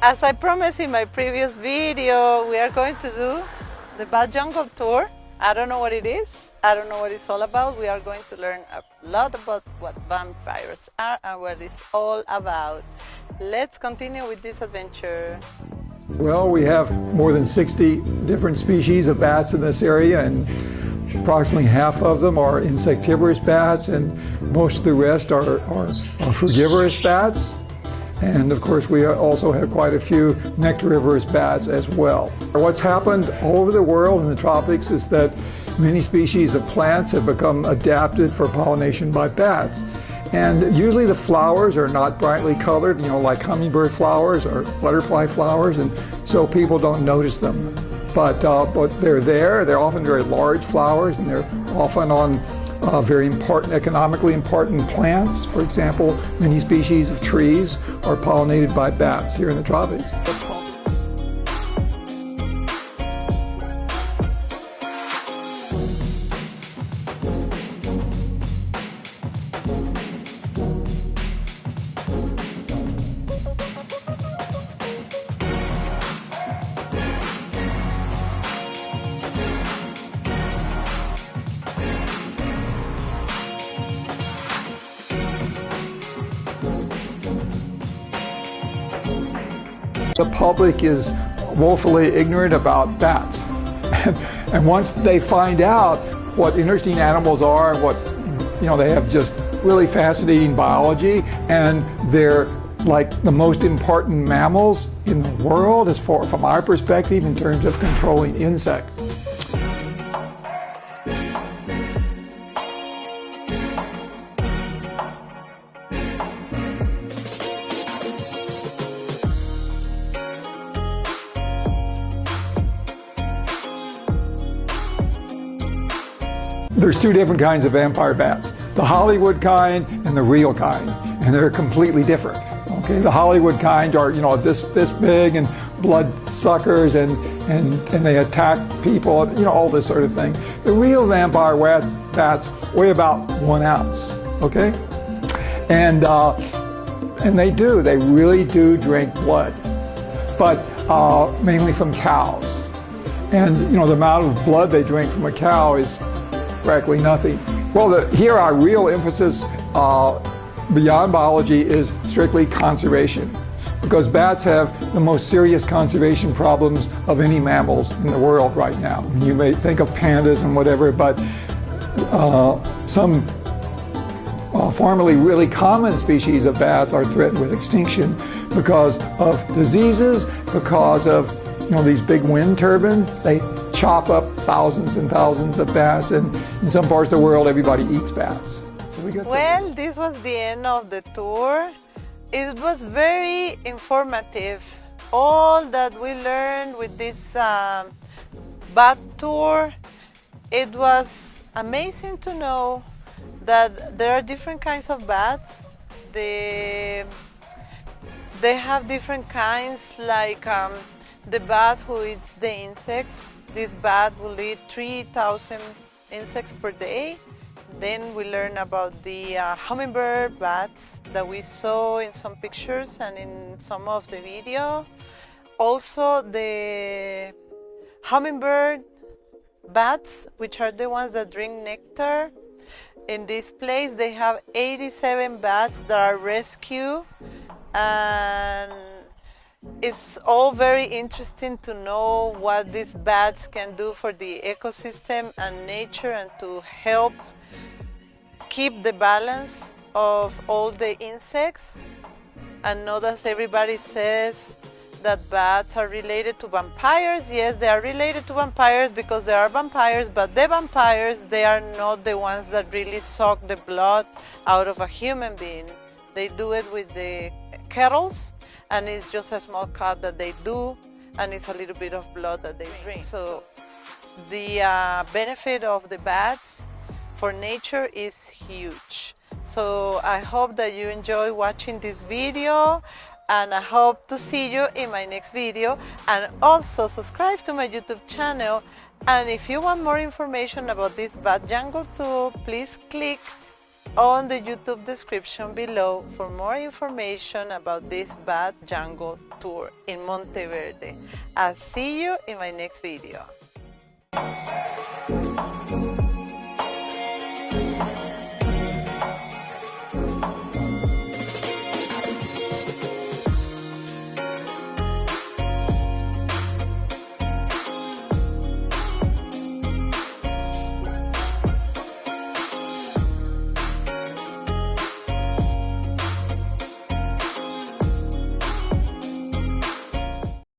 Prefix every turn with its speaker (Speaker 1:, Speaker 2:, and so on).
Speaker 1: As I promised in my previous video, we are going to do the bat jungle tour. I don't know what it is. I don't know what it's all about. We are going to learn a lot about what vampires are and what it's all about. Let's continue with this adventure.
Speaker 2: Well, we have more than 60 different species of bats in this area, and approximately half of them are insectivorous bats, and most of the rest are frugivorous bats. And of course, we also have quite a few nectarivorous bats as well. What's happened all over the world in the tropics is that many species of plants have become adapted for pollination by bats. And usually the flowers are not brightly colored, like hummingbird flowers or butterfly flowers, and so people don't notice them. But they're there. They're often very large flowers, and they're often on very important, economically important plants. For example, many species of trees are pollinated by bats here in the tropics. The public is woefully ignorant about bats. And once they find out what interesting animals are and what, they have just really fascinating biology, and they're like the most important mammals in the world as far from our perspective in terms of controlling insects. There's two different kinds of vampire bats, the Hollywood kind and the real kind, and they're completely different. Okay, the Hollywood kind are this big and blood suckers and they attack people, all this sort of thing. The real vampire bats weigh about 1 ounce. Okay, and they really do drink blood, but mainly from cows. And the amount of blood they drink from a cow is practically nothing. Well, here our real emphasis beyond biology is strictly conservation, because bats have the most serious conservation problems of any mammals in the world right now. You may think of pandas and whatever, but some formerly really common species of bats are threatened with extinction because of diseases, because of these big wind turbines. They chop up thousands and thousands of bats, and in some parts of the world everybody eats bats. So
Speaker 1: this was the end of the tour. It was very informative. All that we learned with this bat tour, it was amazing to know that there are different kinds of bats. They have different kinds, like the bat who eats the insects. This bat will eat 3,000 insects per day. Then we learn about the hummingbird bats that we saw in some pictures and in some of the video. Also the hummingbird bats, which are the ones that drink nectar. In this place they have 87 bats that are rescued, and it's all very interesting to know what these bats can do for the ecosystem and nature, and to help keep the balance of all the insects. And not as everybody says that bats are related to vampires. Yes, they are related to vampires because there are vampires, but the vampires, they are not the ones that really suck the blood out of a human being. They do it with the kettles, and it's just a small cut that they do, and it's a little bit of blood that they drink. So the benefit of the bats for nature is huge. So I hope that you enjoy watching this video, and I hope to see you in my next video. And also subscribe to my YouTube channel, and if you want more information about this bat jungle tour, please click on the YouTube description below for more information about this bat jungle tour in Monteverde. I'll see you in my next video.